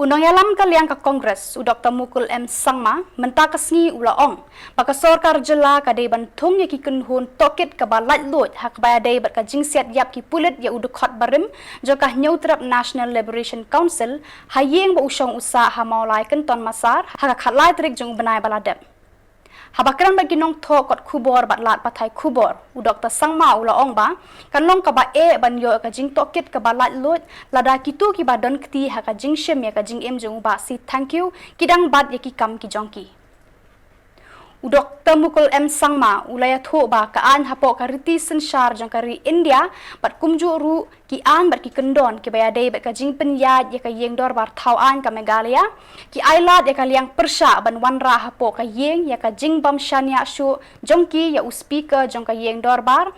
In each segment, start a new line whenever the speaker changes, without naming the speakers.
Undang yalam kaliang ka Kongres, Dr. Mukul Sangma, mentakasngi ulaong. Baka sorkar jela kadai bantung ya ki kynhun tohkit kaba laitluid hak bayadai bat ka jingsiat yap ki pulit ya udukot barim jokah nyautrap National Liberation Council hayeng ba usong usa hamaulai kenton masar hak khatlai trik jong benai baladep. Habakran bagi nong thok kot kubor bat lat patai kubor Dr. Sangma ulaong ba kanlong kaba ban yo ka jing tohkit kaba laitluid lada kitu ki badon kti ha ka jing shem ya ka jing em jong ba si thank you kidang bad ya ki kam ki jongki Dr. Mukul Sangma ulaya tho ba ka an hapo ka riti senshar jong kari India bat kumju ru ki an bat ki kendon ki bayadai bat ka jing penyad ya ka yeng dor bar thau an ka Meghalaya ki ailat ya ka liang persha ban wanra hapo ka yeng ya ka jing bam shania shu jongki ya speaker jong ka yeng dor bar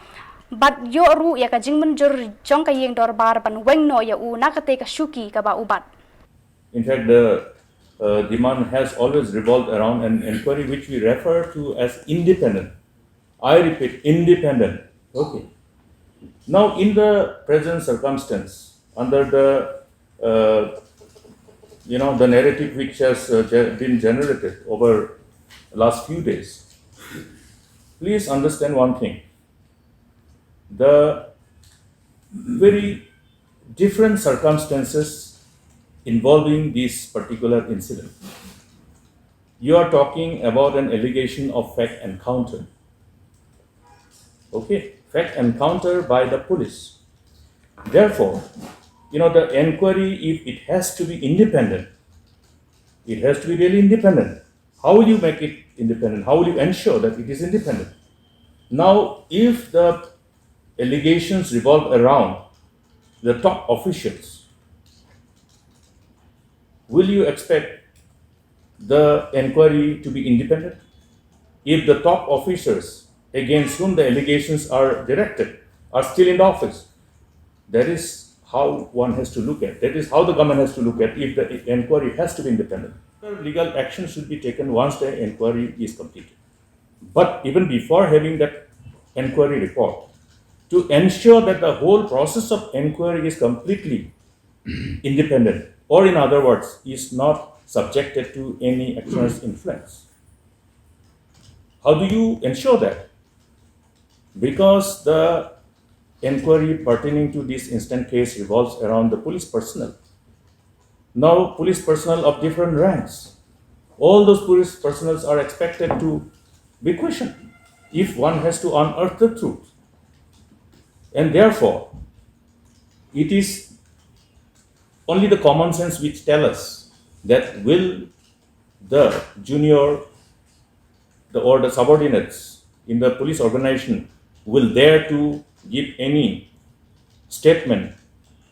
bat yo ru ya ka jing menjur jong ka yeng dor bar ban wengno ya u nakate ka shuki ka ba ubat.
In fact, the demand has always revolved around an inquiry which we refer to as independent. I repeat, independent. Okay. Now, in the present circumstance, under the the narrative which has been generated over the last few days, please understand one thing: the very different circumstances involving this particular incident. You are talking about an allegation of fact encounter. Okay, fact encounter by the police. Therefore, the inquiry, if it has to be independent, it has to be really independent. How will you make it independent? How will you ensure that it is independent? Now, if the allegations revolve around the top officials, will you expect the inquiry to be independent? If the top officers against whom the allegations are directed are still in the office, that is how one has to look at. That is how the government has to look at if the inquiry has to be independent. Legal action should be taken once the inquiry is completed. But even before having that inquiry report, to ensure that the whole process of inquiry is completely independent, or in other words, is not subjected to any external influence. How do you ensure that? Because the inquiry pertaining to this instant case revolves around the police personnel. Now, police personnel of different ranks, all those police personnel are expected to be questioned if one has to unearth the truth. And therefore, it is only the common sense which tell us that will the junior or the subordinates in the police organization will dare to give any statement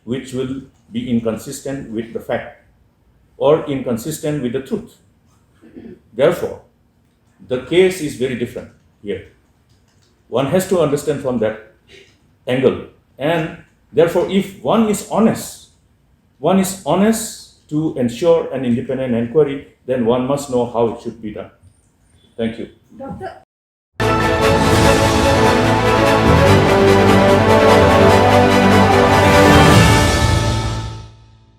which will be inconsistent with the fact or inconsistent with the truth. Therefore, the case is very different here. One has to understand from that angle, and therefore if one is honest to ensure an independent inquiry, then one must know how it should be done. Thank you.
Doctor,